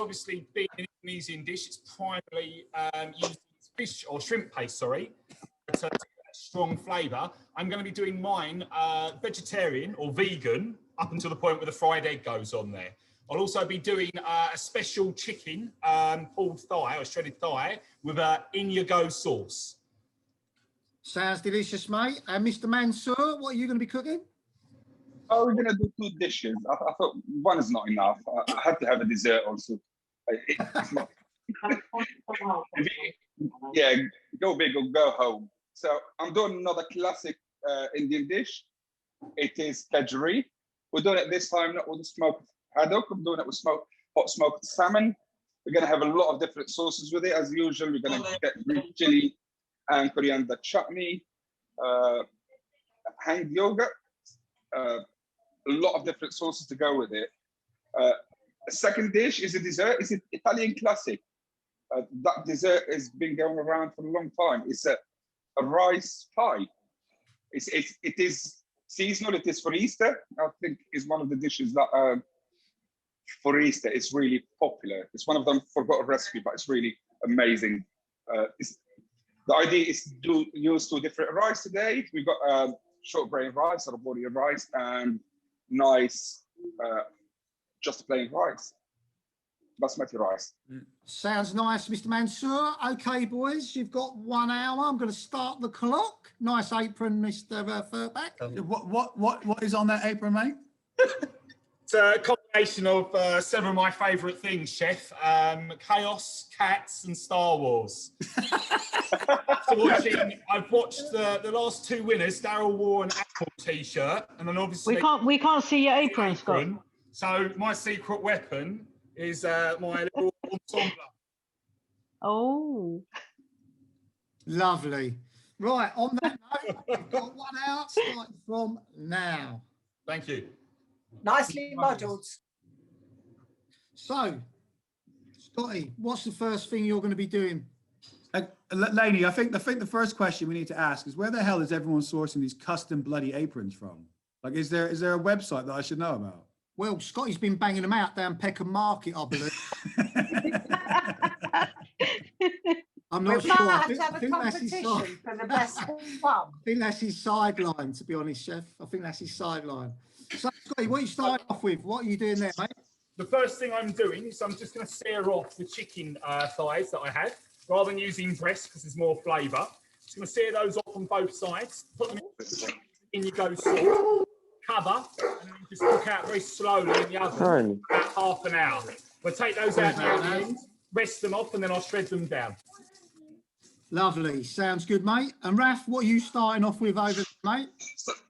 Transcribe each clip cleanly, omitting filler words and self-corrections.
obviously being an Indonesian dish, it's primarily using fish or shrimp paste, sorry, to get that strong flavour. I'm going to be doing mine vegetarian or vegan up until the point where the fried egg goes on there. I'll also be doing a special chicken pulled thigh or shredded thigh with a in-your-go sauce. Sounds delicious, mate. And Mr. Mansour, what are you going to be cooking? Oh, we're going to do 2 dishes. I thought one is not enough. I had to have a dessert also. Yeah, go big or go home. So I'm doing another classic Indian dish. It is kajri. We're doing it this time not with smoked haddock. I'm doing it with hot smoked salmon. We're going to have a lot of different sauces with it. As usual, we're going to get green chili and coriander chutney, hanged yogurt, a lot of different sauces to go with it. A second dish is a dessert. It's an Italian classic. That dessert has been going around for a long time. It's a rice pie. It is seasonal. It is for Easter. I think is one of the dishes that for Easter is really popular. It's one of them forgotten recipe, but it's really amazing. The idea is to use 2 different rice today. We've got short grain rice or body of rice and nice just plain rice, basmati rice. Sounds nice, Mr. Mansour. Okay, boys, you've got 1 hour. I'm going to start the clock. Nice apron, Mr. Furbach. What is on that apron, mate? It's a combination of several of my favourite things, Chef. Chaos, cats, and Star Wars. I've watched the last 2 winners. Daryl wore an Apple T-shirt, and then obviously we can't see your apron, Scott. So my secret weapon is my little ensemble. Oh, lovely. Right, on that note, we've got 1 hour starting from now. Thank you. Nicely modelled. So, Scotty, what's the first thing you're going to be doing? Lainey, I think the first question we need to ask is where the hell is everyone sourcing these custom bloody aprons from? Like, is there a website that I should know about? Well, Scotty's been banging them out down Peckham Market, I believe. I'm not sure. I think have a competition for the best one. I think that's his sideline, to be honest, Chef. I think that's his sideline. So, Scotty, what are you starting off with? What are you doing there, mate? The first thing I'm doing is I'm just going to sear off the chicken thighs that I had, rather than using breast because there's more flavour. Just going to sear those off on both sides, put them in your go sauce, cover, and then just cook out very slowly in the oven for about half an hour. We'll take those out at the end, rest them off, and then I'll shred them down. Lovely. Sounds good, mate. And Raf, what are you starting off with over there, mate?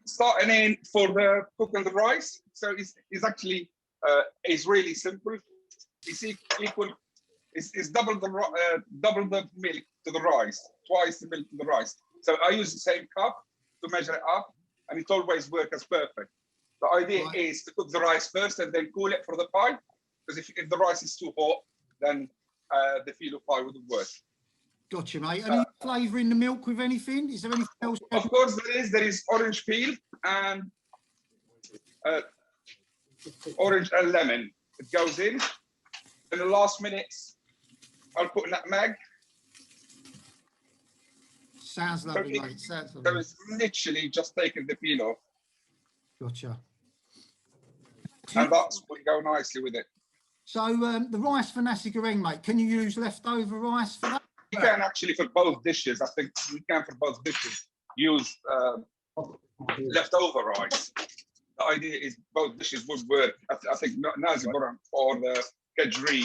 Starting in for the cooking the rice. So it's actually it's really simple. It's equal. It's double the milk to the rice, twice the milk to the rice. So I use the same cup to measure it up, and it always works as perfect. The idea is to cook the rice first and then cool it for the pie, because if the rice is too hot, then the filo pie wouldn't work. Gotcha, mate. Are you flavouring the milk with anything? Is there anything else? Of course, there is orange peel and orange and lemon. It goes in. In the last minutes, I'll put nutmeg. Sounds lovely, mate. Sounds lovely. So it's literally just taking the peel off. Gotcha. And that's will go nicely with it. So the rice for nasi goreng, mate, can you use leftover rice for that? You can actually for both dishes. I think you can for both dishes use leftover rice. The idea is both dishes would work. I think nasi goreng or the kajri,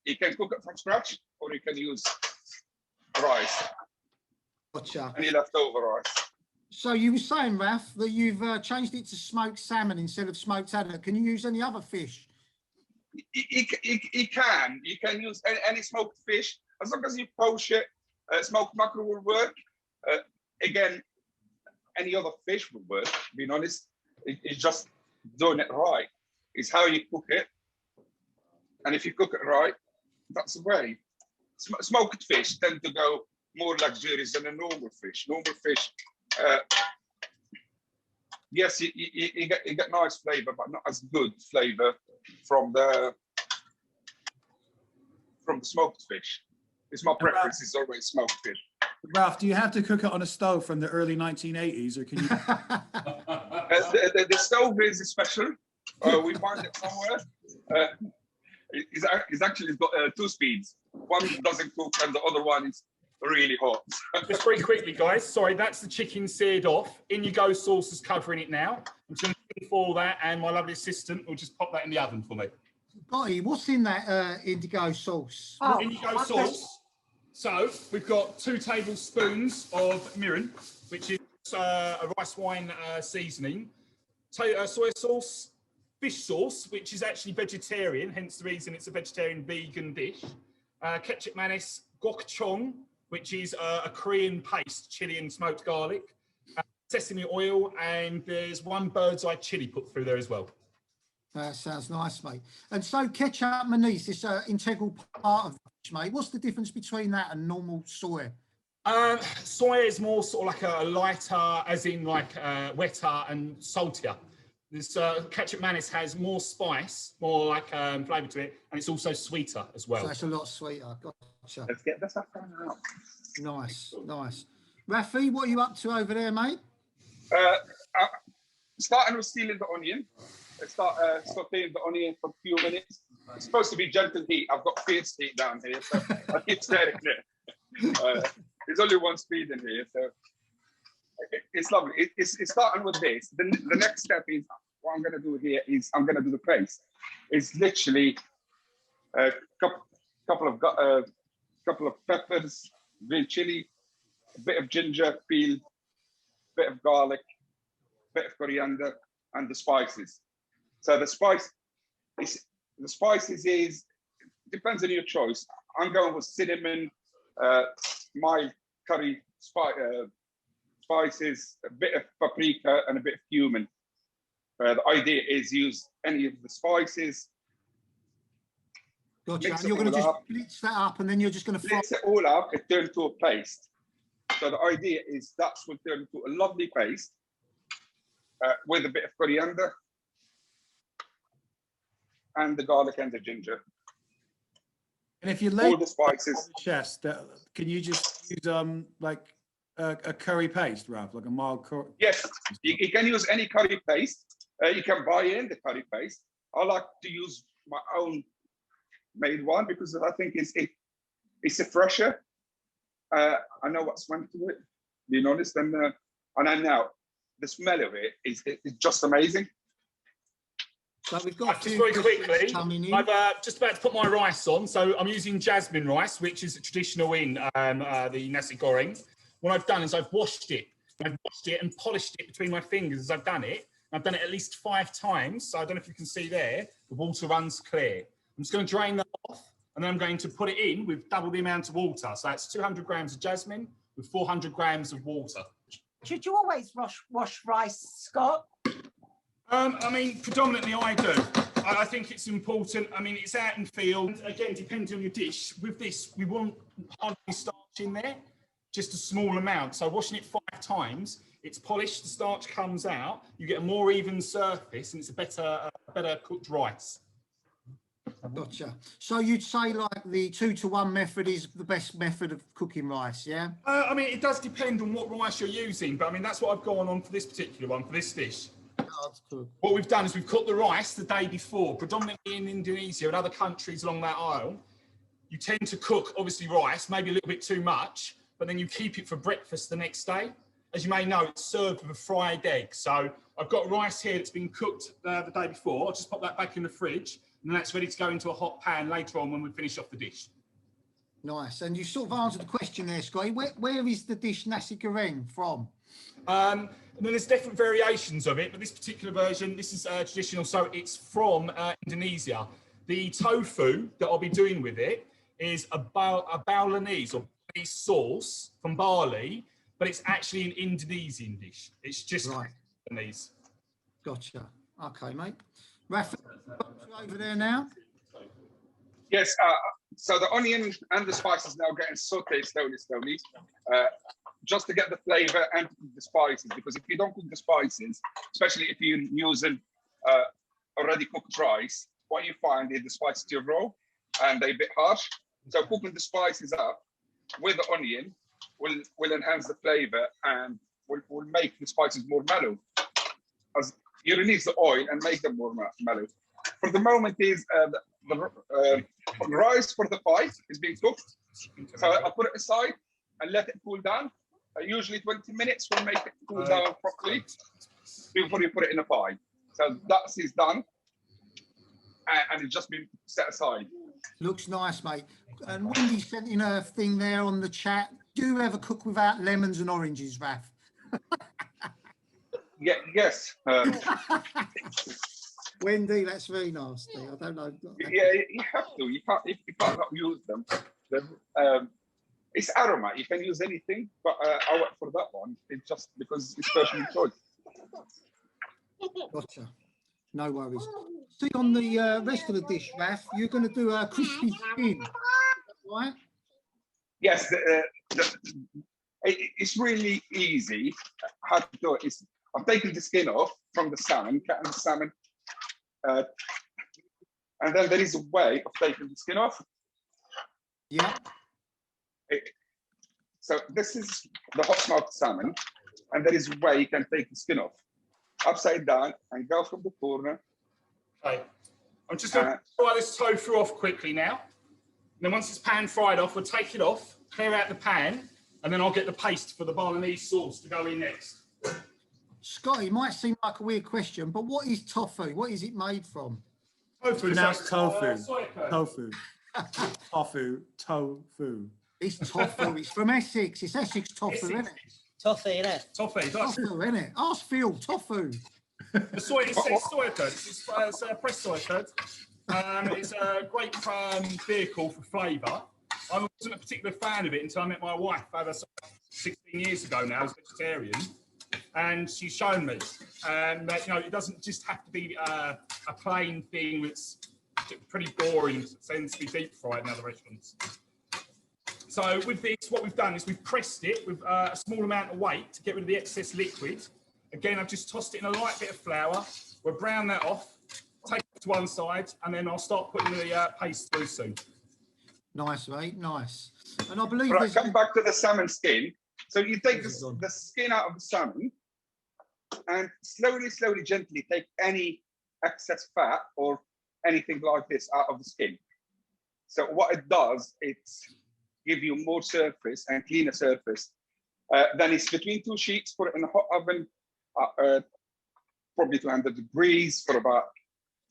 you can cook it from scratch or you can use rice. Gotcha. Any leftover rice. So you were saying, Raf, that you've changed it to smoked salmon instead of smoked haddock. Can you use any other fish? You can use any smoked fish as long as you poach it. Smoked mackerel will work. Again, any other fish will work. Being honest, it's just doing it right. It's how you cook it, and if you cook it right, that's the way. Smoked fish tend to go more luxurious than a normal fish. Normal fish, yes, you get nice flavor, but not as good flavor from the from smoked fish. It's my preference. It's always smoked fish. Ralph, do you have to cook it on a stove from the early 1980s, or can you? The stove is special. We find it somewhere. It's actually got 2 speeds. One doesn't cook, and the other one is really hot. Just very quickly, guys. Sorry, that's the chicken seared off. In you go, sauce is covering it now. I'm just going to for that, and my lovely assistant will just pop that in the oven for me. Gotti, what's in that indigo sauce? Oh, Indigo sauce. So we've got 2 tablespoons of mirin, which is a rice wine seasoning, soy sauce, fish sauce, which is actually vegetarian, hence the reason it's a vegetarian vegan dish, ketchup mayonnaise, gokchong, which is a Korean paste, chili and smoked garlic, sesame oil, and there's 1 bird's eye chili put through there as well. That sounds nice, mate. And so ketchup mayonnaise is an integral part of fish, mate. What's the difference between that and normal soy? Soy is more sort of like a lighter, as in like wetter and saltier. This ketchup mayonnaise has more spice, more like flavour to it, and it's also sweeter as well. So it's a lot sweeter. Gotcha. Let's get this up out. Nice, nice. Rafi, what are you up to over there, mate? Starting with stealing the onion. I start sauteing the onion for a few minutes. It's supposed to be gentle heat. I've got fierce heat down here, so I keep staring there. There's only 1 speed in here, so it's lovely. It's starting with this. The next step is what I'm going to do here is I'm going to do the paste. It's literally a couple of peppers, green chili, a bit of ginger peel, a bit of garlic, a bit of coriander, and the spices. So the spices is depends on your choice. I'm going with cinnamon, mild curry spices, a bit of paprika, and a bit of cumin. The idea is use any of the spices. Gotcha. And you're going to just blitz that up, and then you're just going to blitz it all up and turn to a paste. So the idea is that's will turn into a lovely paste with a bit of coriander and the garlic and the ginger. And if you lay all the spices, chest, can you just use like a curry paste, Ralph, like a mild curry? Yes, you can use any curry paste. You can buy in the curry paste. I like to use my own made one because I think it's a fresher. I know what's went to it, being honest, and I know the smell of it is just amazing. So we've got just very quickly, I've just about to put my rice on. So I'm using jasmine rice, which is traditional in the Nasi Goreng. What I've done is I've washed it. I've washed it and polished it between my fingers as I've done it. I've done it at least 5 times. So I don't know if you can see there, the water runs clear. I'm just going to drain that off, and then I'm going to put it in with double the amount of water. So that's 200 grams of jasmine with 400 grams of water. Should you always wash rice, Scott? I mean, predominantly I do. I think it's important. I mean, it's out in field. Again, depending on your dish. With this, we want hardly starch in there, just a small amount. So washing it 5 times, it's polished, the starch comes out, you get a more even surface, and it's a better cooked rice. Gotcha. So you'd say like the 2-to-1 method is the best method of cooking rice, yeah? I mean, it does depend on what rice you're using, but I mean, that's what I've gone on for this particular one, for this dish. What we've done is we've cooked the rice the day before, predominantly in Indonesia and other countries along that aisle. You tend to cook, obviously, rice, maybe a little bit too much, but then you keep it for breakfast the next day. As you may know, it's served with a fried egg. So I've got rice here that's been cooked the day before. I'll just pop that back in the fridge, and then that's ready to go into a hot pan later on when we finish off the dish. Nice. And you sort of answered the question there, Scotty. Where is the dish Nasi Goreng from? And then there's different variations of it, but this particular version, this is traditional, so it's from Indonesia. The tofu that I'll be doing with it is a Balinese or Balinese sauce from Bali, but it's actually an Indonesian dish. It's just right. Balinese. Gotcha. Okay, mate. Rafa, over there now? Yes, so the onion and the spices now getting sauteed slowly, just to get the flavor and the spices, because if you don't cook the spices, especially if you're using already cooked rice, what you find is the spices are raw and they're a bit harsh. So cooking the spices up with the onion will enhance the flavor and will make the spices more mellow. As you release the oil and make them more mellow. For the moment, is the rice for the pie is being cooked. So I put it aside and let it cool down. Usually 20 minutes will make it cool down properly before you put it in a pie. So that is done, and it's just been set aside. Looks nice, mate. And Wendy sent in a thing there on the chat. Do you ever cook without lemons and oranges, Raouf? Yeah, yes. Wendy, that's very nasty. I don't know. Yeah, you have to. You can't not use them. It's aroma. You can use anything, but I went for that one. It's just because it's personal choice. Gotcha. No worries. See, on the rest of the dish, Raouf, you're going to do a crispy skin, right? Yes, it's really easy how to do it. I'm taking the skin off from the salmon, cutting the salmon, and then there is a way of taking the skin off. Yeah. So this is the hot smoked salmon, and there is a way you can take the skin off, upside down, and go from the corner. Okay. I'm just going to fry this tofu off quickly now. And then once it's pan fried off, we'll take it off, clear out the pan, and then I'll get the paste for the bolognese sauce to go in next. Scotty, it might seem like a weird question, but what is tofu? What is it made from? Tofu. Pronounced tofu. Soy curd. Tofu. Tofu. Tofu. It's tofu. It's from Essex. It's Essex tofu, isn't it? Toffee, innit? Toffee. Tofu, isn't it? Ask Phil, tofu. The soy, it's soy curd. It's pressed soy curd. It's a great vehicle for flavour. I wasn't a particular fan of it until I met my wife over 16 years ago now as a vegetarian, and she's shown me that it doesn't just have to be a plain thing that's pretty boring, tends to be deep fried in other restaurants. So with this, what we've done is we've pressed it with a small amount of weight to get rid of the excess liquid. Again, I've just tossed it in a light bit of flour. We'll brown that off, take it to one side, and then I'll start putting the paste through soon. Nice, mate, nice. And I believe Right, come back to the salmon skin. So you take the skin out of the salmon and slowly, gently take any excess fat or anything like this out of the skin. So what it does, it's give you more surface and cleaner surface. Then it's between two sheets, put it in the hot oven, probably 200 degrees for about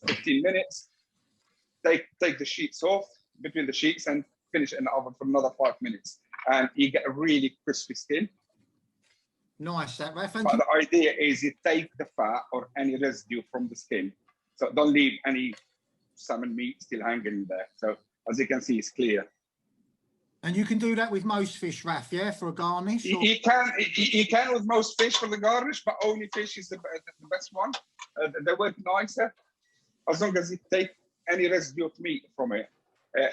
15 minutes. Take the sheets off between the sheets and finish it in the oven for another 5 minutes. And you get a really crispy skin. nice, that, Raouf. But the idea is you take the fat or any residue from the skin. So don't leave any salmon meat still hanging there. So as you can see, it's clear. And you can do that with most fish, Raouf, yeah, for a garnish? Or... You can with most fish for the garnish, but only fish is the best one. They work nicer. As long as you take any residue of meat from it,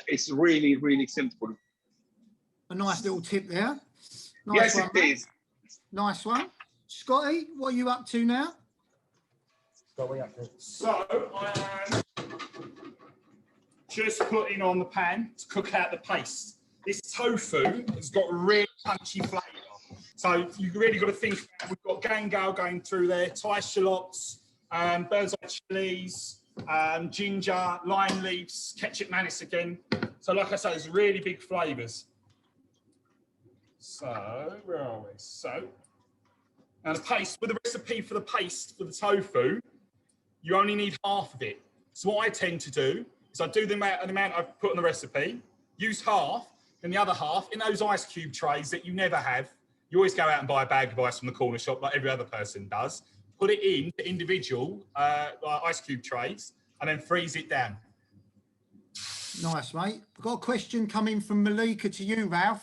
it's really, really simple. A nice little tip there. Nice Yes, it is. Nice one. Scotty, what are you up to now? So I am just putting on the pan to cook out the paste. This tofu has got a really punchy flavour. So you've really got to think about, we've got gangal going through there, Thai shallots, bird's eye chilies, ginger, lime leaves, ketchup manis again. So like I say, there's really big flavours. So, where are we? So, now the paste, with the recipe for the paste for the tofu, you only need half of it. So what I tend to do is I do the amount I've put on the recipe, use half, and the other half in those ice cube trays that you never have. You always go out and buy a bag of ice from the corner shop like every other person does. Put it in the individual ice cube trays and then freeze it down. Nice, mate. I've got a question coming from Malika to you, Raouf.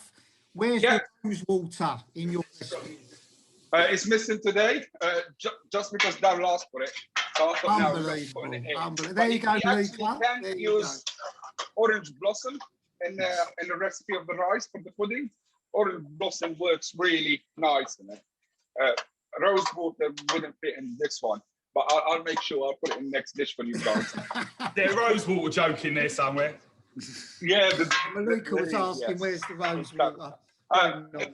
Where's the rose water in your recipe? It's missing today, just because Dave asked for it. So I thought now we're putting it in. Unbelievable. There you go, Malika. You can use orange blossom in the recipe of the rice for the pudding. Orange blossom works really nice in it. Rose water wouldn't fit in this one, but I'll make sure I'll put it in the next dish for you guys. There's a rose water joke in there somewhere. Yeah, Malika was asking, yes. where's the rose It's water?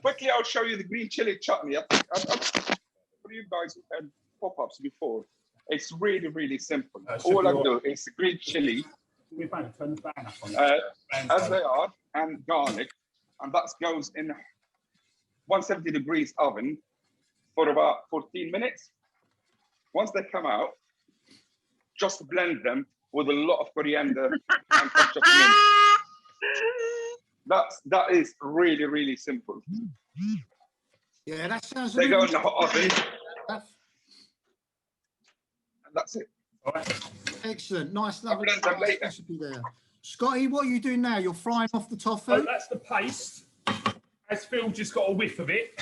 Quickly, I'll show you the green chili chutney. For you guys who had pop-ups before, it's really, really simple. All I do is green chili, as they are, and garlic, and that goes in 170 degrees oven for about 14 minutes. Once they come out, just blend them with a lot of coriander and touch of mint. That is really, really simple. Yeah, that sounds. They go in the hot oven. And that's it. Excellent. Nice, lovely blend them later. recipe there. Scotty, what are you doing now? You're frying off the toffee? So that's the paste. As Phil just got a whiff of it.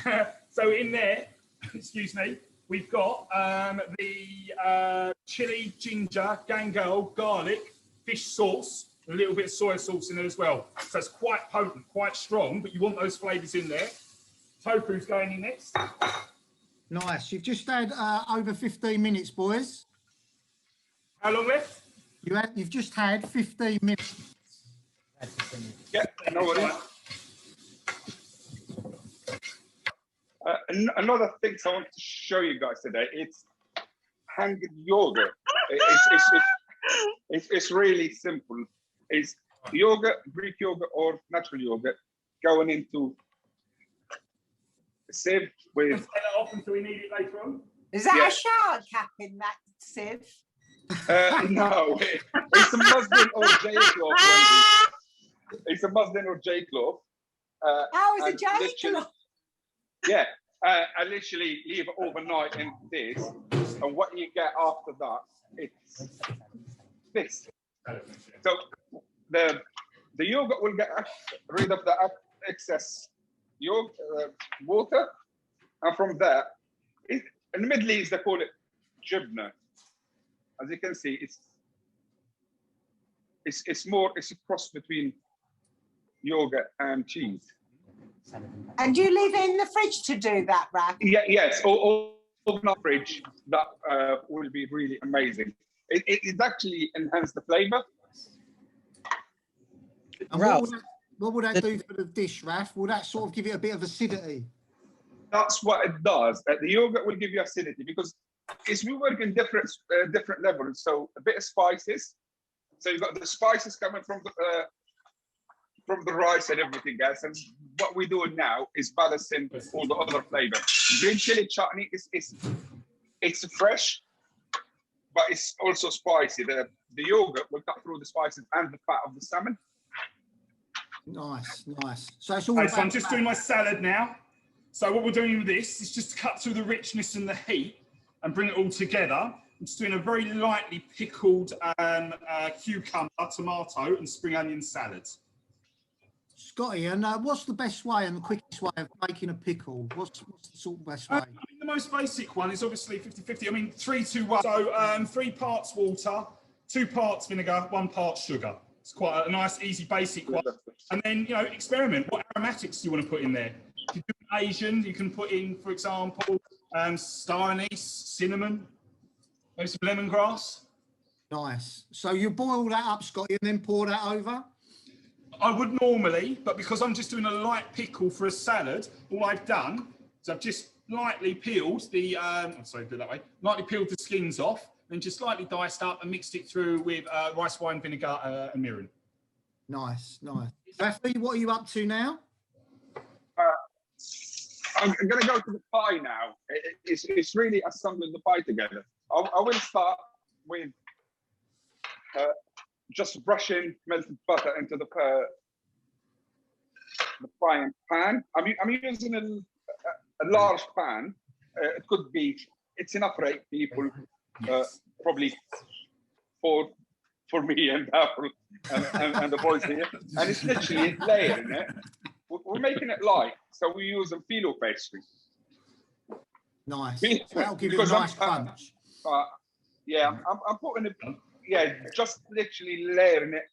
So in there, excuse me, we've got the chili, ginger, gangal, garlic, fish sauce, a little bit of soy sauce in there as well. So it's quite potent, quite strong, but you want those flavours in there. Tofu's going in next. Nice. You've just had over 15 minutes, boys. How long left? You've just had 15 minutes. Yeah, no worries. Another thing I want to show you guys today, it's hanged yogurt. It's really simple. It's yogurt, Greek yogurt or natural yogurt going into a sieve with... Set it off until we need it later on. Is that a shower cap in that sieve? No, it's a muslin or J cloth. It's a muslin or J cloth. Oh, it's a J cloth. Yeah, I literally leave it overnight in this, and what you get after that, it's this. So the yogurt will get rid of the excess yogurt, water, and from there, in the Middle East they call it jibna. As you can see, it's a cross between yogurt and cheese. And you leave it in the fridge to do that, Raouf? Yeah, yes, or in the fridge. That will be really amazing. It actually enhances the flavour. And what would that do for the dish, Raouf? Will that sort of give it a bit of acidity? That's what it does. The yogurt will give you acidity because we work in different levels. So a bit of spices. So you've got the spices coming from the rice and everything else. And what we're doing now is balancing all the other flavor. Green chili chutney it's fresh, but it's also spicy. The yogurt will cut through the spices and the fat of the salmon. Nice, nice. So it's all. Okay, so I'm just doing my salad now. So what we're doing with this is just to cut through the richness and the heat and bring it all together. I'm just doing a very lightly pickled cucumber, tomato, and spring onion salad. Scotty, and what's the best way and the quickest way of making a pickle? What's the sort of best way? I mean, the most basic one is obviously 50-50. I mean, 3, 2, 1. So 3 parts water, 2 parts vinegar, 1 part sugar. It's quite a nice, easy, basic one. And then, you know, experiment. What aromatics do you want to put in there? If you do Asian, you can put in, for example, star anise, cinnamon, maybe some lemongrass. Nice. So you boil that up, Scotty, and then pour that over? I would normally, but because I'm just doing a light pickle for a salad, all I've done is I've just lightly peeled the, sorry, do it that way, lightly peeled the skins off, and just lightly diced up and mixed it through with rice wine vinegar and mirin. Nice, nice. Rafi, what are you up to now? I'm going to go to the pie now. It's really assembling the pie together. I will start with just brushing melted butter into the frying pan. I'm using a large pan. It could be, it's enough for 8 people, probably for me and the boys here. And it's literally layering it. We're making it light, so we use a phyllo pastry. Nice. That'll give you a nice crunch. Yeah, I'm putting it. Yeah, just literally layering it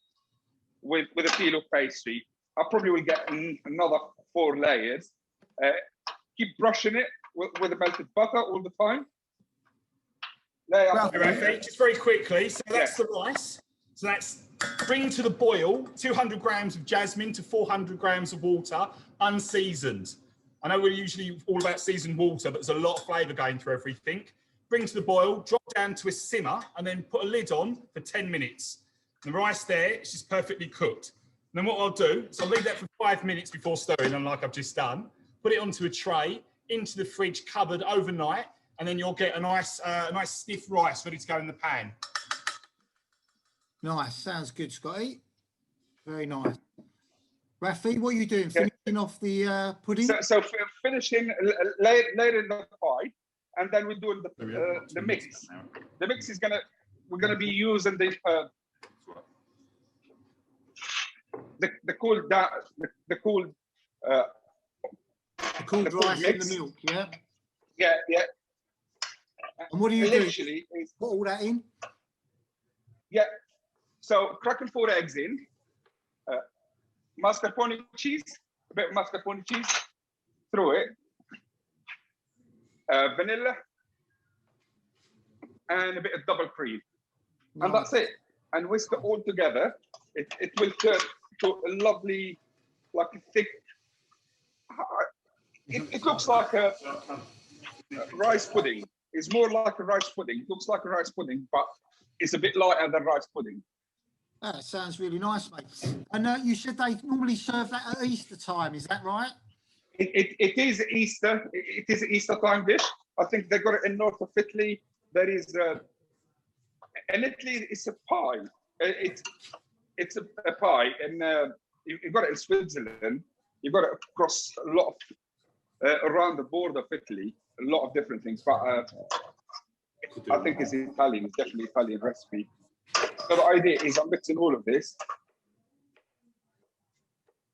with a phyllo pastry. I probably will get another 4 layers. Keep brushing it with the melted butter all the time. Just very quickly. So that's the rice. So that's bring to the boil 200 grams of jasmine to 400 grams of water, unseasoned. I know we're usually all about seasoned water, but there's a lot of flavour going through everything. Bring to the boil, drop down to a simmer, and then put a lid on for 10 minutes. The rice there is just perfectly cooked. And then what I'll do is I'll leave that for 5 minutes before stirring, unlike I've just done. Put it onto a tray, into the fridge cupboard overnight, and then you'll get a nice stiff rice ready to go in the pan. Nice. Sounds good, Scotty. Very nice. Rafi, what are you doing? Finishing off the pudding? So finishing later in the pie, and then we're doing the mix. The mix is we're gonna be using the cooled rice mix. and the milk, yeah? Yeah. And what do you do? Literally, Put all that in? yeah. So cracking 4 eggs in, mascarpone cheese, a bit of mascarpone cheese, through it, vanilla, and a bit of double cream. Nice. And that's it. And whisk it all together. It will turn to a lovely, like a thick, it looks like a rice pudding. It's more like a rice pudding. It looks like a rice pudding, but it's a bit lighter than rice pudding. That sounds really nice, mate. And you said they normally serve that at Easter time, is that right? It is Easter. It is an Easter time dish. I think they got it in north of Italy. There is, in Italy, it's a pie. It's a pie, and you've got it in Switzerland. You've got it across a lot of around the border of Italy. A lot of different things, but I think it's Italian. It's definitely Italian recipe. So the idea is I'm mixing all of this.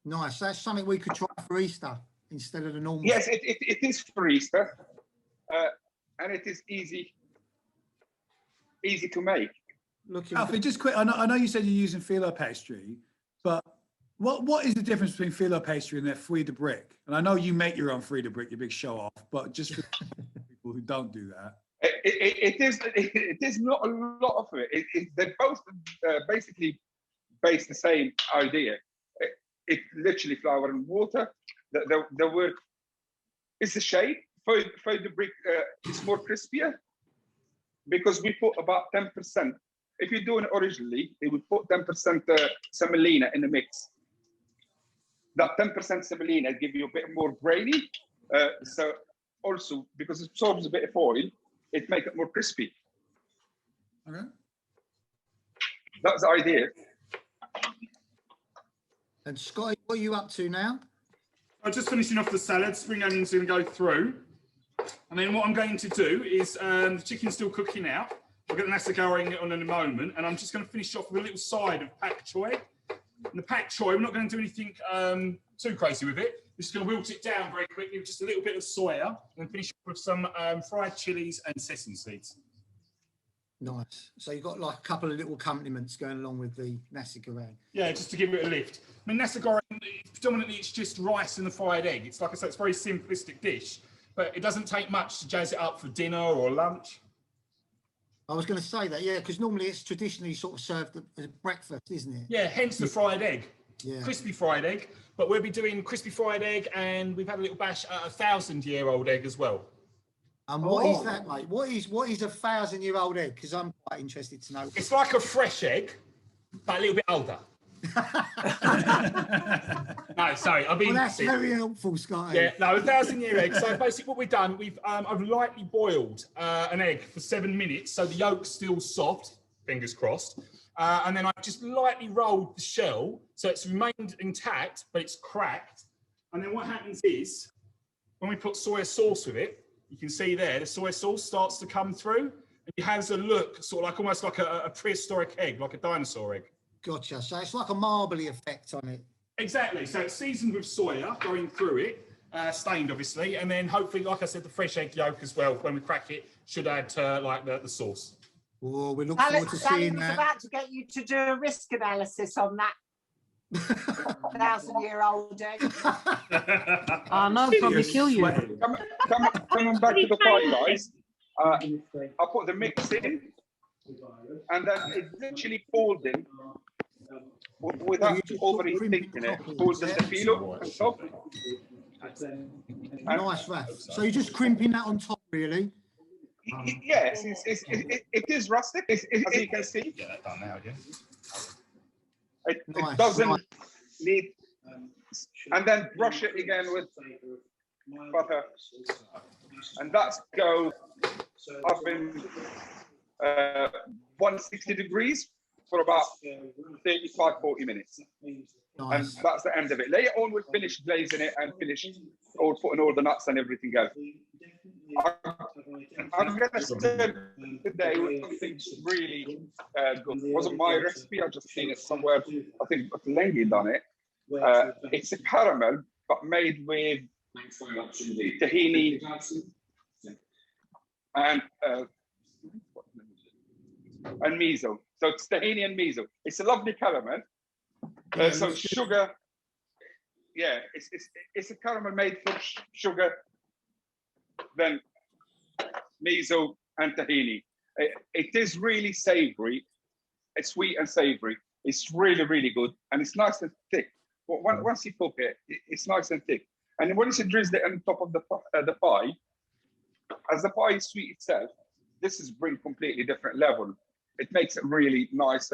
Nice. That's something we could try for Easter instead of the normal. Yes, it is for Easter, and it is easy to make. Alfie, just quick. I know you said you're using phyllo pastry, but what is the difference between phyllo pastry and their fruit de brick? And I know you make your own fruit de brick, your big show off, but just for people who don't do that. It is not a lot of it. They're both basically based the same idea. It literally flour and water. The word it's the shape. For the brick, it's more crispier because we put about 10%. If you're doing it originally, it would put 10% semolina in the mix. That 10% semolina give you a bit more grainy. So also because it absorbs a bit of oil, it makes it more crispy. Okay. That's the idea. And Scotty, what are you up to now? I'm just finishing off the salad. Spring onions are going to go through. And then what I'm going to do is the chicken's still cooking out. I'll get the Nasi Goreng on in a moment. And I'm just going to finish off with a little side of pak choy. And the pak choy, we're not going to do anything too crazy with it. We're just going to wilt it down very quickly with just a little bit of soya. And then finish off with some fried chilies and sesame seeds. Nice. So you've got like a couple of little accompaniments going along with the Nasi Goreng. Yeah, just to give it a lift. I mean, Nasi Goreng, predominantly it's just rice and the fried egg. It's like I said, it's a very simplistic dish, but it doesn't take much to jazz it up for dinner or lunch. I was going to say that, yeah, because normally it's traditionally sort of served as breakfast, isn't it? Yeah, hence the fried egg. Yeah. Crispy fried egg, but we'll be doing crispy fried egg, and we've had a little bash at a 1,000-year-old egg as well. And what is that, mate? What is a 1,000-year-old egg? Because I'm quite interested to know. It's like a fresh egg, but a little bit older. No, sorry, I've been. Well, that's very helpful, Scotty. Yeah, no, 1,000-year egg. So basically, what we've done, I've lightly boiled an egg for 7 minutes, so the yolk's still soft. Fingers crossed. And then I've just lightly rolled the shell, so it's remained intact, but it's cracked. And then what happens is, when we put soy sauce with it, you can see there, the soy sauce starts to come through, and it has a look sort of like almost like a prehistoric egg, like a dinosaur egg. Gotcha. So it's like a marbly effect on it. Exactly. So it's seasoned with soya going through it, stained obviously, and then hopefully, like I said, the fresh egg yolk as well, when we crack it, should add like the sauce. Oh, we look forward to seeing that. I was about to get you to do a risk analysis on that 1,000-year-old egg. I know, probably kill you. Coming back to the pie, guys. I put the mix in. and then it's literally folding without overthinking it. Folding the filo on top. Nice, Raf. So you're just crimping that on top, really? Yes, it is rustic, as you can see. Get that done now, again. It doesn't need, and then brush it again with butter, and that's go up in 160 degrees for about 35-40 minutes. And that's the end of it. Later on, we'll finish glazing it and finish all putting all the nuts and everything else. I'm going to start today with something really good. It wasn't my recipe, I just seen it somewhere. I think Lengi done it. It's a caramel, but made with tahini and miso. So it's tahini and miso. It's a lovely caramel. So sugar, yeah, it's a caramel made from sugar, then miso and tahini. It is really savory. It's sweet and savory. It's really, really good, and it's nice and thick. But once you cook it, it's nice and thick. And once you drizzle it on top of the pie, as the pie is sweet itself, this is bring completely different level. It makes a really nice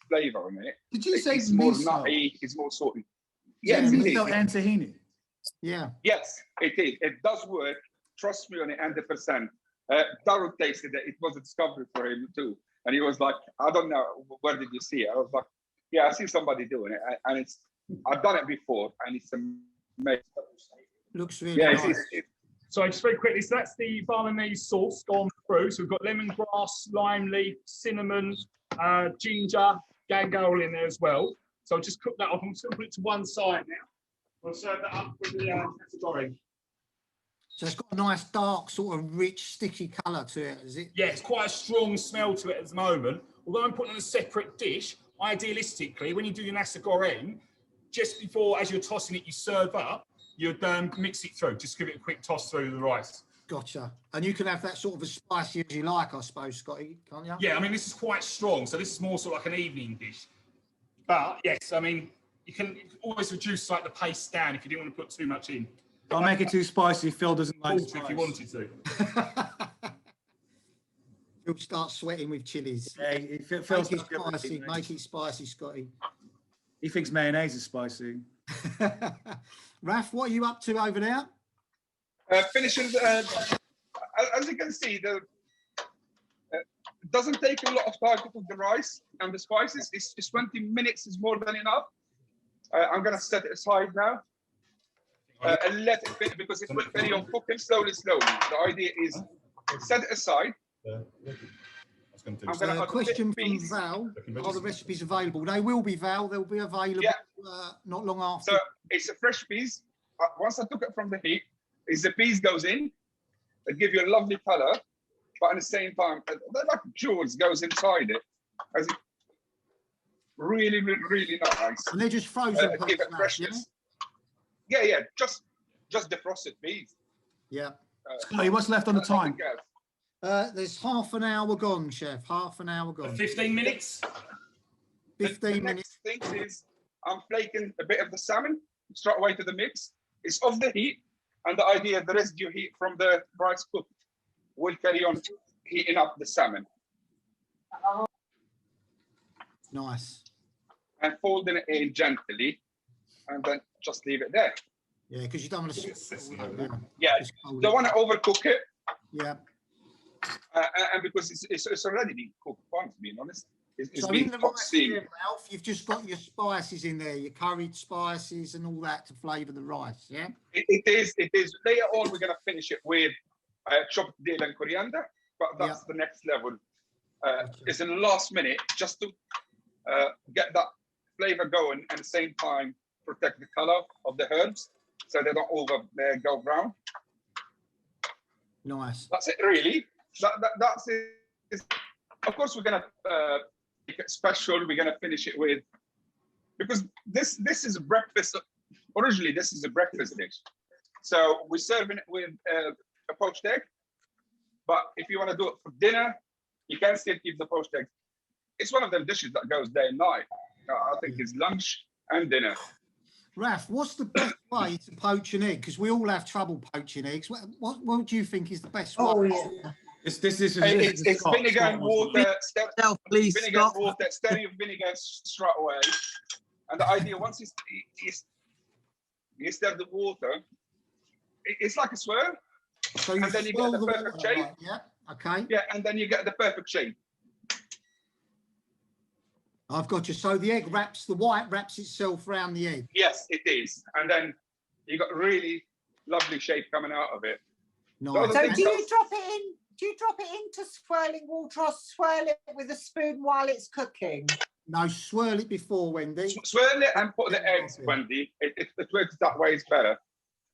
flavor in it. Did you say it's more miso? nutty? It's more salty. Yes, Yes, it miso is. and tahini. Yeah. Yes, it is. It does work. Trust me on it, 100%. Darryl tasted it. It was a discovery for him too. And he was like, I don't know, where did you see it? I was like, yeah, I see somebody doing it. And I've done it before, and it's amazing. Looks really nice. So just very quickly, so that's the Balinese sauce gone through. So we've got lemongrass, lime leaf, cinnamon, ginger, gangowl in there as well. So I'll just cook that up. I'm just going to put it to one side now. We'll serve that up with the Goreng. So it's got a nice dark, sort of rich, sticky colour to it, is it? Yeah, it's quite a strong smell to it at the moment. Although I'm putting it in a separate dish, idealistically, when you do your Nasi Goreng, just before, as you're tossing it, you serve up, you'd mix it through. Just give it a quick toss through the rice. Gotcha. And you can have that sort of as spicy as you like, I suppose, Scotty, can't you? Yeah, I mean, this is quite strong, so this is more sort of like an evening dish. But yes, I mean, you can always reduce like the paste down if you didn't want to put too much in. Don't make it too spicy. Phil doesn't like If spice. you wanted to. You'll start sweating with chilies. Yeah, Phil's Make it not good with spicy, it, make it spicy, Scotty. He thinks mayonnaise is spicy. Raf, what are you up to over there? Finishing, as you can see, it doesn't take a lot of time to cook the rice and the spices. It's 20 minutes is more than enough. I'm going to set it aside now. And let it finish, because it will carry on cooking slowly. The idea is set it aside. I'm going to Question from Val. Are the recipes available? They will be, Val. They'll be available not long after. So it's a fresh piece. Once I took it from the heat, the piece goes in. It gives you a lovely color, but at the same time, like jewels goes inside it. As it really, really, really nice. And they're just frozen. Give it freshness. Yeah, just defrosted peas. Yeah. Scotty, what's left on the time? There's half an hour gone, Chef. Half an hour gone. 15 minutes. 15 the minutes. next thing is I'm flaking a bit of the salmon straight away to the mix. It's off the heat, and the idea the residue heat from the rice cooked will carry on heating up the salmon. Nice. And folding it in gently, and then just leave it there. Yeah, because you don't want to. Yeah, don't want to overcook it. Yeah. And because it's already been cooked, to be honest. It's So been in the top rice steam. there, Ralph, you've just got your spices in there, your curried spices and all that to flavour the rice, yeah? It is. Later on, we're going to finish it with chopped dill and coriander, but that's the next level. It's in the last minute just to get that flavour going and at the same time protect the colour of the herbs so they don't go brown. Nice. That's it, really. That's it. Of course, we're going to make it special. We're going to finish it with, because this is a breakfast. Originally, this is a breakfast dish. So we're serving it with a poached egg. But if you want to do it for dinner, you can still keep the poached eggs. It's one of them dishes that goes day and night. I think it's lunch and dinner. Raf, what's the best way to poach an egg? Because we all have trouble poaching eggs. What do you think is the best way? Oh, yeah. It's vinegar and water. Please Vinegar stop. and water. Stir your vinegar straight away. And the idea, once you stir the water, it's like a swirl. So you and then you get the swirl perfect water, shape. right, yeah. Okay. Yeah, and then you get the perfect shape. I've got you. So the egg the white wraps itself around the egg. Yes, it is. And then you got really lovely shape coming out of it. Nice. So do you drop it in? Do you drop it into swirling water or swirl it with a spoon while it's cooking? No, swirl it before, Wendy. Swirl it and put the eggs, Wendy. It works that way, it's better.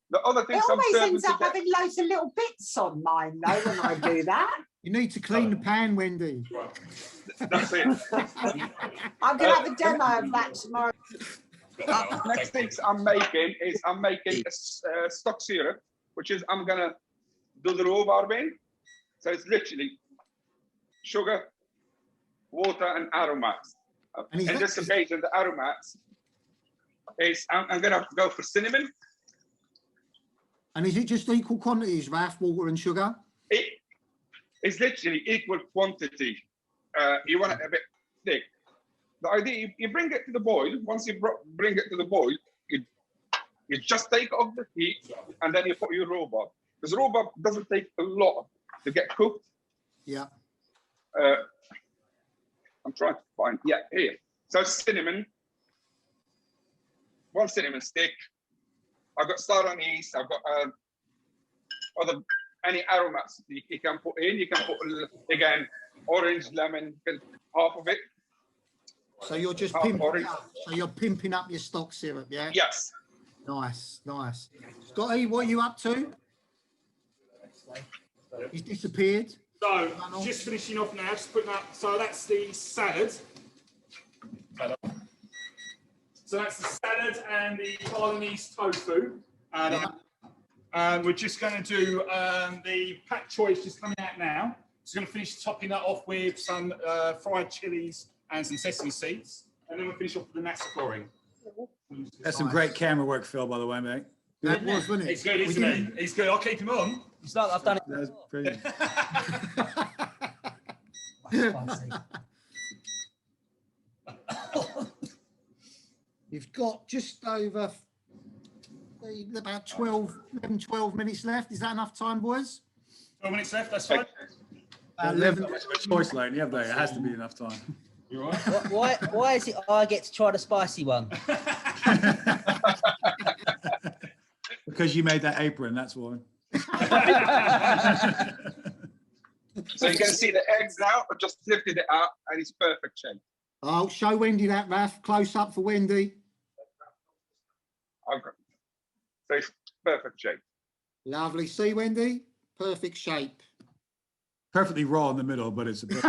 The other thing It some always ends servants up having loads of little bits on mine, though, when I do that. You need to clean the pan, Wendy. That's it. I'm going to have a demo of that tomorrow. Next things I'm making a stock syrup, which is I'm gonna do the rhubarb in. So it's literally sugar, water, and aromats. And in this occasion, the aromats is I'm gonna go for cinnamon. And is it just equal quantities, Raf, water and sugar? It's literally equal quantity. You want it a bit thick. The idea, you bring it to the boil. Once you bring it to the boil, you just take off the heat and then you put your rhubarb. Because rhubarb doesn't take a lot to get cooked. Yeah. I'm trying to find, here. So cinnamon, 1 cinnamon stick. I've got star anise. I've got any aromats you can put in. You can put, again, orange, lemon, half of it. So you're just pimping up. So you're pimping up your stock syrup, yeah? Yes. Nice, nice. Scotty, what are you up to? He's disappeared. So, just finishing off now, just putting up, so that's the salad. So that's the salad and the Balinese tofu. And we're just going to do the pak choy just coming out now. Just going to finish topping that off with some fried chilies and some sesame seeds. And then we'll finish off with the Nasi Goreng. That's some great camera work, Phil, by the way, mate. That was, wasn't it? He's good, isn't he? He's good. I'll keep him on. It's not, I've done it. That's brilliant. You've got just over about 12 minutes left. Is that enough time, boys? 12 minutes left, that's fine. 11 minutes of a choice lane, yeah, there. It has to be enough time. You all right? Why is it I get to try the spicy one? Because you made that apron, that's why. So you can see the eggs now. I just lifted it out and it's perfect shape. Oh, show Wendy that, Raf. Close up for Wendy. Okay. So it's perfect shape. Lovely. See, Wendy? Perfect shape. Perfectly raw in the middle, but it's a bit.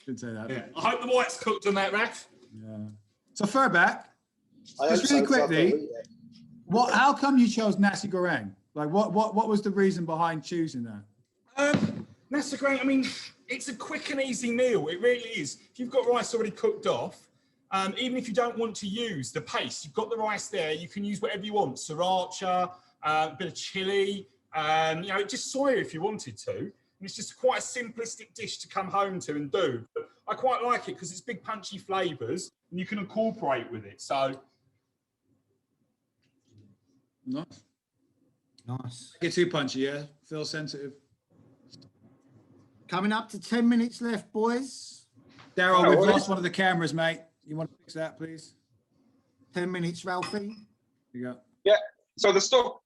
Didn't say that. Yeah. I hope the white's cooked on that, Raf. Yeah. So Furbach, just really quickly, how come you chose Nasi Goreng? Like, what was the reason behind choosing that? Nasi Goreng, I mean, it's a quick and easy meal. It really is. If you've got rice already cooked off, even if you don't want to use the paste, you've got the rice there. You can use whatever you want. Sriracha, a bit of chili, just soya if you wanted to. And it's just quite a simplistic dish to come home to and do. But I quite like it because it's big punchy flavours and you can incorporate with it. So Nice. Nice. Get too punchy, yeah? Feel sensitive. Coming up to 10 minutes left, boys. Daryl, we've lost one of the cameras, mate. You want to fix that, please? 10 minutes, Ralphie. You go. Yeah. So the stock,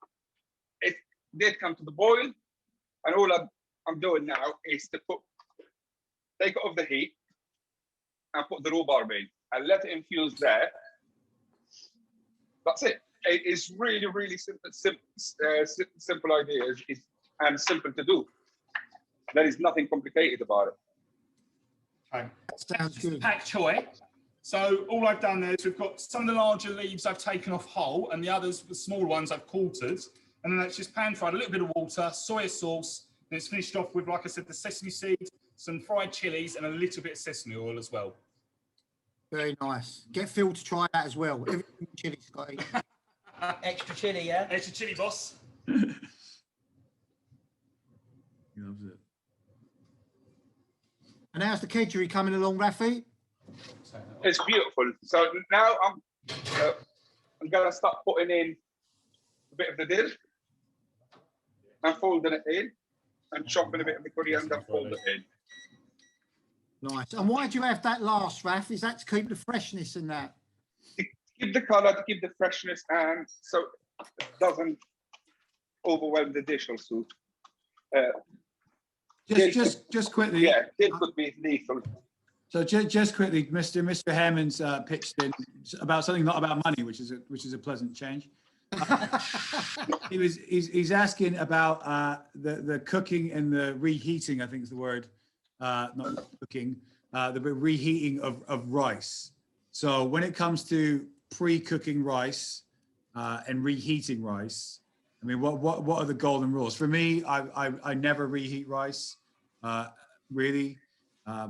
it did come to the boil, and all I'm doing now is to take it off the heat and put the rhubarb in and let it infuse there. That's it. It is really, really simple idea and simple to do. There is nothing complicated about it. okay. Sounds good. Pak choy. So all I've done there is we've got some of the larger leaves I've taken off whole and the others, the smaller ones, I've quartered. And then it's just pan fried, a little bit of water, soy sauce, And it's finished off with, like I said, the sesame seed, some fried chilies, and a little bit of sesame oil as well. Very nice. Get Phil to try that as well. Everything chili, Scotty. Extra chili, yeah? Extra chili, boss. He loves it. And how's the kedgeree coming along, Rafi? It's beautiful. So now I'm gonna start putting in a bit of the dill and folding it in, and chopping a bit of the coriander and folding it in. Nice. And why do you have that last, Raf? Is that to keep the freshness in that? To keep the color, to keep the freshness, and so it doesn't overwhelm the dish also. Just quickly. Yeah, it could be lethal. So just quickly, Mr. Hammond's pitched in about something not about money, which is a pleasant change. He's asking about the cooking and the reheating. I think is the word, not cooking. The reheating of rice. So when it comes to pre-cooking rice and reheating rice, I mean, what are the golden rules? For me, I never reheat rice, really.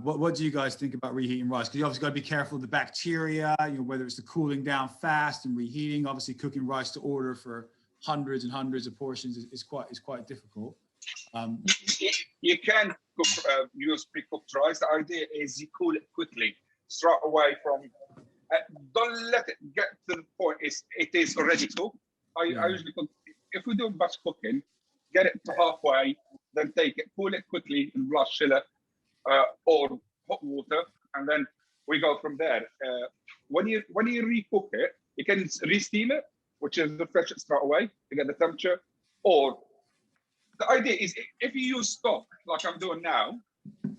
What do you guys think about reheating rice? Because you obviously got to be careful of the bacteria, whether it's the cooling down fast and reheating. Obviously, cooking rice to order for hundreds and hundreds of portions is quite difficult. You can cook, use pre-cooked rice. The idea is you cool it quickly, straight away from. Don't let it get to the point it is already cooked. I usually cook, if we do batch cooking, get it to halfway, then take it, cool it quickly in blood chiller or hot water, and then we go from there. When you recook it, you can re-steam it, which is refresh it straight away to get the temperature. Or the idea is if you use stock like I'm doing now,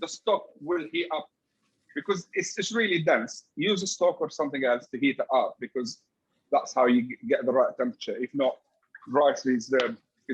the stock will heat up because it's really dense. Use a stock or something else to heat it up because that's how you get the right temperature. If not, rice is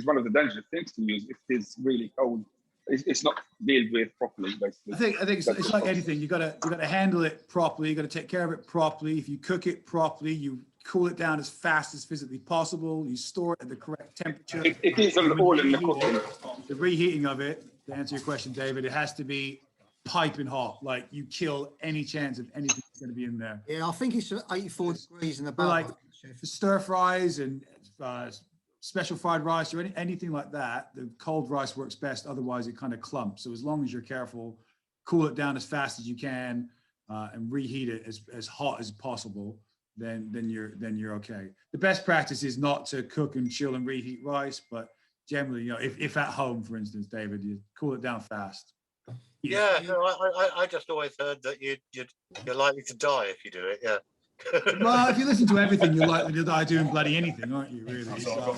one of the dangerous things to use if it is really cold. It's not dealt with properly, basically. I think it's like anything. You gotta handle it properly. You gotta take care of it properly. If you cook it properly, you cool it down as fast as physically possible. You store it at the correct temperature. It is all in the cooking. The reheating of it, to answer your question, David, it has to be piping hot. Like you kill any chance of anything that's going to be in there. Yeah, I think it's 84 degrees in the But like chef. for stir fries and special fried rice or anything like that, the cold rice works best. Otherwise, it kind of clumps. So as long as you're careful, cool it down as fast as you can, and reheat it as hot as possible, then you're okay. The best practice is not to cook and chill and reheat rice, but generally, if at home, for instance, David, you cool it down fast. Yeah, no, I just always heard that you're likely to die if you do it. Yeah. Well, if you listen to everything, you're likely to die doing bloody anything, aren't you? Really. So,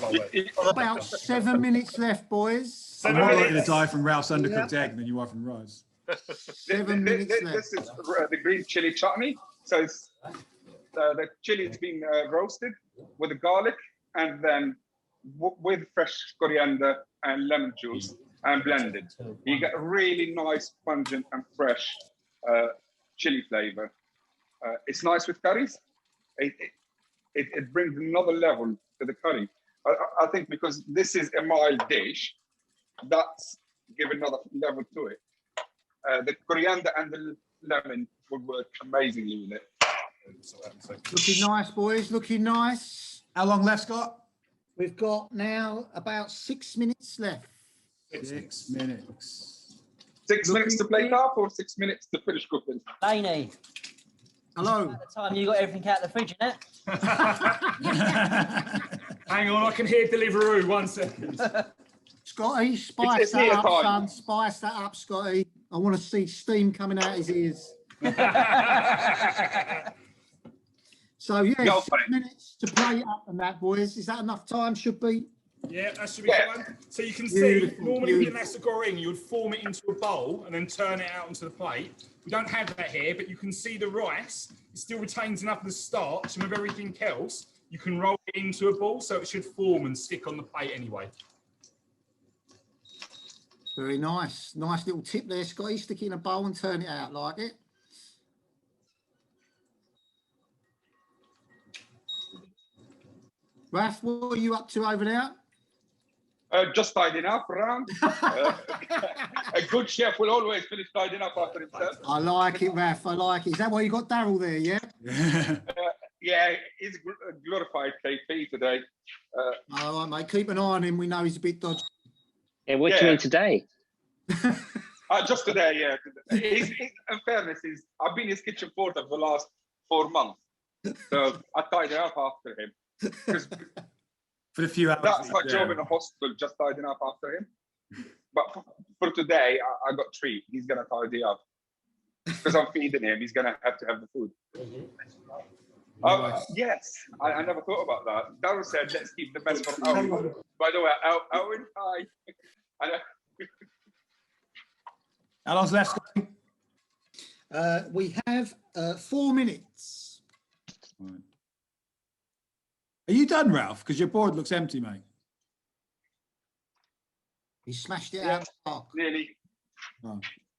About 7 minutes left, boys. I'm more likely to die from Ralph's undercooked egg than you are from rice. 7 minutes left. This is the green chili chutney. So it's, the chili has been roasted with the garlic and then with fresh coriander and lemon juice and blended. You get a really nice, pungent and fresh chili flavor. It's nice with curries. It brings another level to the curry. I think because this is a mild dish, that's give another level to it. The coriander and the lemon would work amazingly with it. Looking nice, boys. Looking nice. How long left, Scott? We've got now about 6 minutes left. 6 minutes. 6 minutes to plate up or 6 minutes to finish cooking? Laney, Hello. at the time you got everything out of the fridge, innit? Hang on, I can hear Deliveroo. 1 second. Scotty, spice It's that up, time. son. Spice that up, Scotty. I want to see steam coming out his ears. So, yeah, Go 6 for it. minutes to plate up and that, boys. Is that enough time? Should be. Yeah, that should be Yeah. fine. So you can see, Beautiful, normally with beautiful. a Nasi Goreng, you would form it into a bowl and then turn it out onto the plate. We don't have that here, but you can see the rice. It still retains enough of the starch, and with everything else, you can roll it into a ball, so it should form and stick on the plate anyway. Very nice. Nice little tip there, Scotty. Stick it in a bowl and turn it out like it. Raf, what are you up to over there? Just tidying up around. A good chef will always finish tidying up after himself. I like it, Raf. I like it. Is that why you got Daryl there? Yeah. Yeah, he's a glorified KP today. All right, mate. Keep an eye on him. We know he's a bit dodgy. Yeah, what do you mean today? Just today, yeah. In fairness, I've been his kitchen porter for the last 4 months. So I tidied up after him. Because For the few hours. that's my job in the hospital, just tidying up after him. But for today, I got treat. He's going to tidy up. Because I'm feeding him, he's going to have the food. Yes, I never thought about that. Daryl said, let's keep the best for Owen. By the way, Owen, hi. How long's left, Scotty? We have 4 minutes. Right. Are you done, Ralph? Because your board looks empty, mate. He smashed it out of the park. Nearly.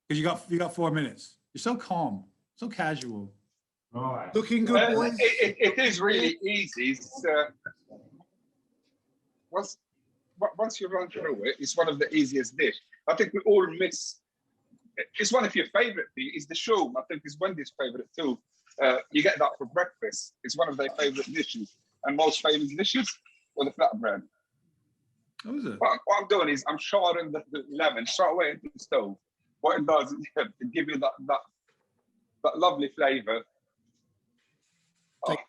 Because you got 4 minutes. You're so calm, so casual. Right. Looking good, boys. It is really easy. It's, once you run through it, it's one of the easiest dish. I think we all miss. It's one of your favorite things. It's the show. I think it's Wendy's favorite too. You get that for breakfast. It's one of their favorite dishes and most famous dishes with the flatbread. What is it? What I'm doing is I'm shorting the lemon straight away into the stove. What it does is it gives you that lovely flavour.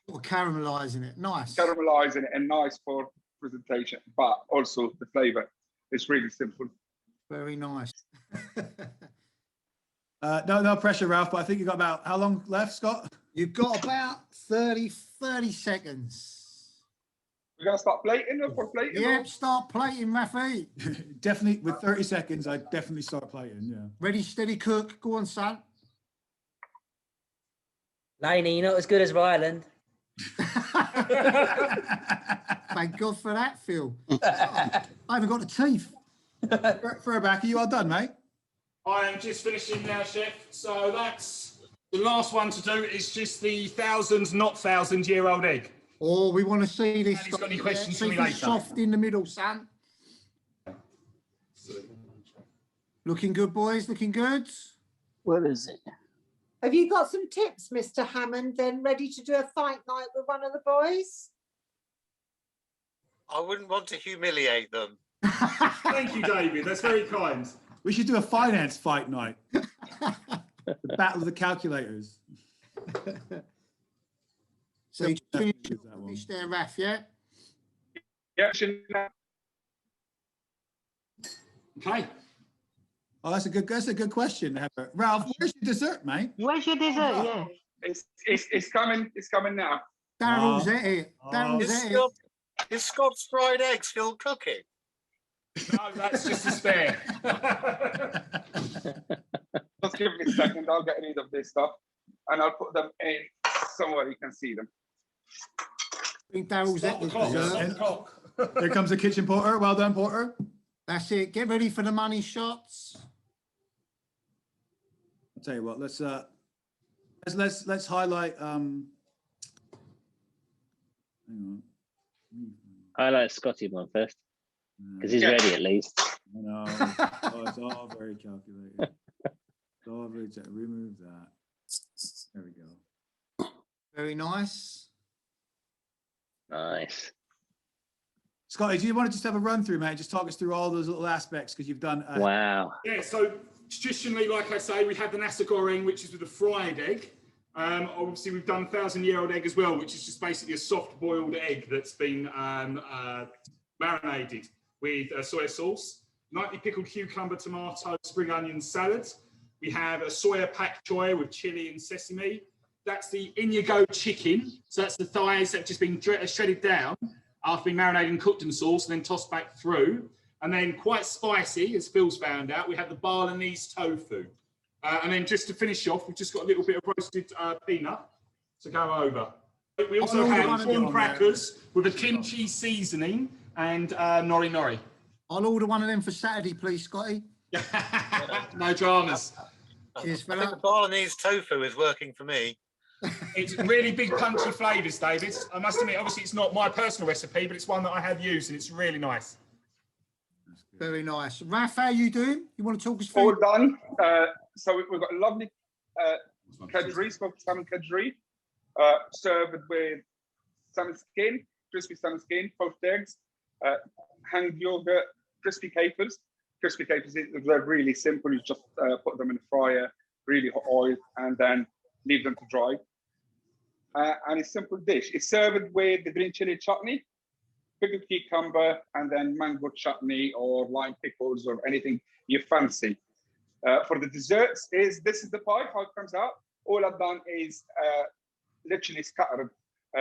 Caramelising it. Nice. Caramelising it and nice for presentation, but also the flavour. It's really simple. Very nice. No pressure, Ralph, but I think you've got about, how long left, Scott? You've got about 30 seconds. We're going to start plating or for plating? Yep, start plating, Rafi. Definitely, with 30 seconds, I'd definitely start plating, yeah. Ready, steady, cook. Go on, son. Laney, you're not as good as Ryland. Thank God for that, Phil. I haven't got the teeth. Furbach, are you all done, mate? I am just finishing now, chef. So that's the last one to do is just the 1,000-not-1,000-year-old egg. Oh, we want to see this. Andy's got any questions for See me if it's later? soft in the middle, son. Looking good, boys. Looking good. Where is it? Have you got some tips, Mr. Hammond, then ready to do a fight night with one of the boys? I wouldn't want to humiliate them. Thank you, David. That's very kind. We should do a finance fight night. The battle of the calculators. So you finished there, Raf, yeah? Yeah. Okay. Oh, that's a good question, Heather. Ralph, where's your dessert, mate? Where's your dessert? Yeah. It's coming. It's coming now. Daryl's at it. Daryl's at it. Is Scott's fried egg still cooking? No, that's just a spare. Just give me a second. I'll get rid of this stuff and I'll put them in somewhere you can see them. I think Daryl's at this dessert. Here comes the kitchen porter. Well done, porter. That's it. Get ready for the money shots. I'll tell you what. Let's highlight. Hang on. Highlight Scotty one first, because he's ready at least. I know. It's all very calculated. It's all very. Remove that. There we go. Very nice. Nice. Scotty, do you want to just have a run through, mate? Just talk us through all those little aspects because you've done. Wow. Yeah. So traditionally, like I say, we have the Nasi Goreng, which is with a fried egg. Obviously, we've done 1,000-year-old egg as well, which is just basically a soft-boiled egg that's been marinated with soy sauce, lightly pickled cucumber, tomato, spring onion salad. We have a soya pak choy with chili and sesame. That's the in-you-go chicken. So that's the thighs that have just been shredded down after being marinated and cooked in sauce and then tossed back through. And then quite spicy, as Phil's found out, we have the Balinese tofu. And then just to finish off, we've just got a little bit of roasted peanut to go over. We also have prawn crackers with a kimchi seasoning and nori nori. I'll order one of them for Saturday, please, Scotty. No dramas. Cheers for I think that. the Balinese tofu is working for me. It's really big punchy flavours, David. I must admit, obviously it's not my personal recipe, but it's one that I have used and it's really nice. Very nice. Raf, how you doing? You want to talk us through? All done. So we've got a lovely kedgeree, smoked salmon kedgeree, served with salmon skin, crispy salmon skin, poached eggs, hanged yogurt, crispy capers. Crispy capers, they're really simple. You just put them in the fryer, really hot oil, and then leave them to dry. And it's a simple dish. It's served with the green chili chutney, pickled cucumber, and then mango chutney or lime pickles or anything you fancy. For the desserts, this is the pie, how it comes out. All I've done is literally scattered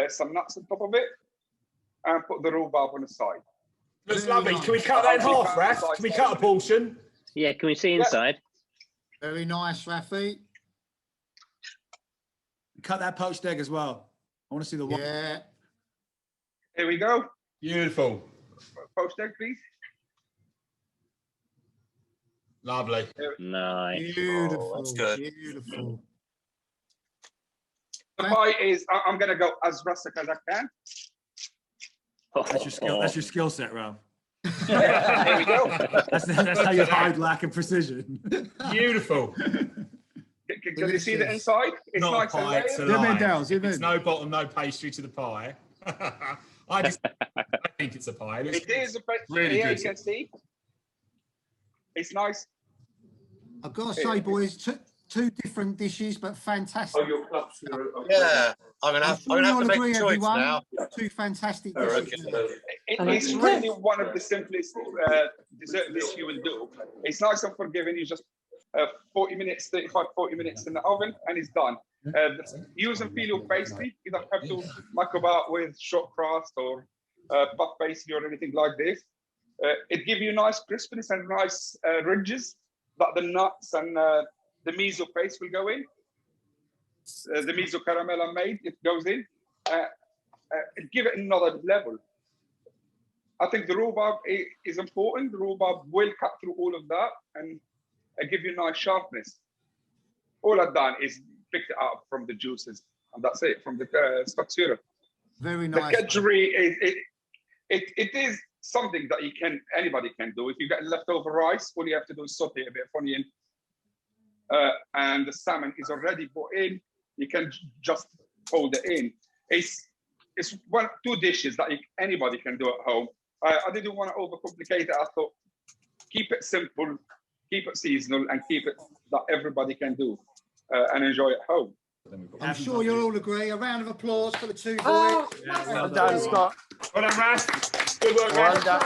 some nuts on top of it and put the rhubarb on the side. Looks lovely. Can we cut that in half, Raf? Can we cut a portion? Yeah, can we see inside? Very nice, Rafi. Cut that poached egg as well. I want to see the one. Yeah. Here we go. Beautiful. Poached egg, please. Lovely. Nice. Beautiful. that's good. Beautiful. The pie is, I'm going to go as rustic as I can. That's your skill. That's your skill set, Ralph. Here we go. That's how you hide lack of precision. Beautiful. Can you see the inside? It's Not nice a pie, it's a and lie. down, It's no bottom, no pastry to the pie. I think it's a pie. it is a bit, really yeah, good. you can see. It's nice. I've got to say, boys, two different dishes, but fantastic. Yeah, I'm gonna have to make a choice everyone. now. Two fantastic dishes. It's really one of the simplest dessert dishes you will do. It's nice and forgiving. You just 40 minutes, 40 minutes in the oven, and it's done. Using filo pastry, you don't have to muck about with short crust or puff pastry or anything like this. It gives you nice crispness and nice ridges that the nuts and the miso paste will go in. The miso caramel I made, it goes in. Give it another level. I think the rhubarb is important. The rhubarb will cut through all of that and give you nice sharpness. All I've done is picked it up from the juices, and that's it, from the stock syrup. Very nice. The kedgeree, it is something that anybody can do. If you get leftover rice, all you have to do is saute a bit of onion, and the salmon is already brought in. You can just fold it in. It's two dishes that anybody can do at home. I didn't want to overcomplicate it. I thought keep it simple, keep it seasonal, and keep it that everybody can do and enjoy at home. I'm sure you'll all agree. A round of applause for the two boys. Oh, Yeah, Well done, Scott. Well done, Ras. Good work, Well Ras. done.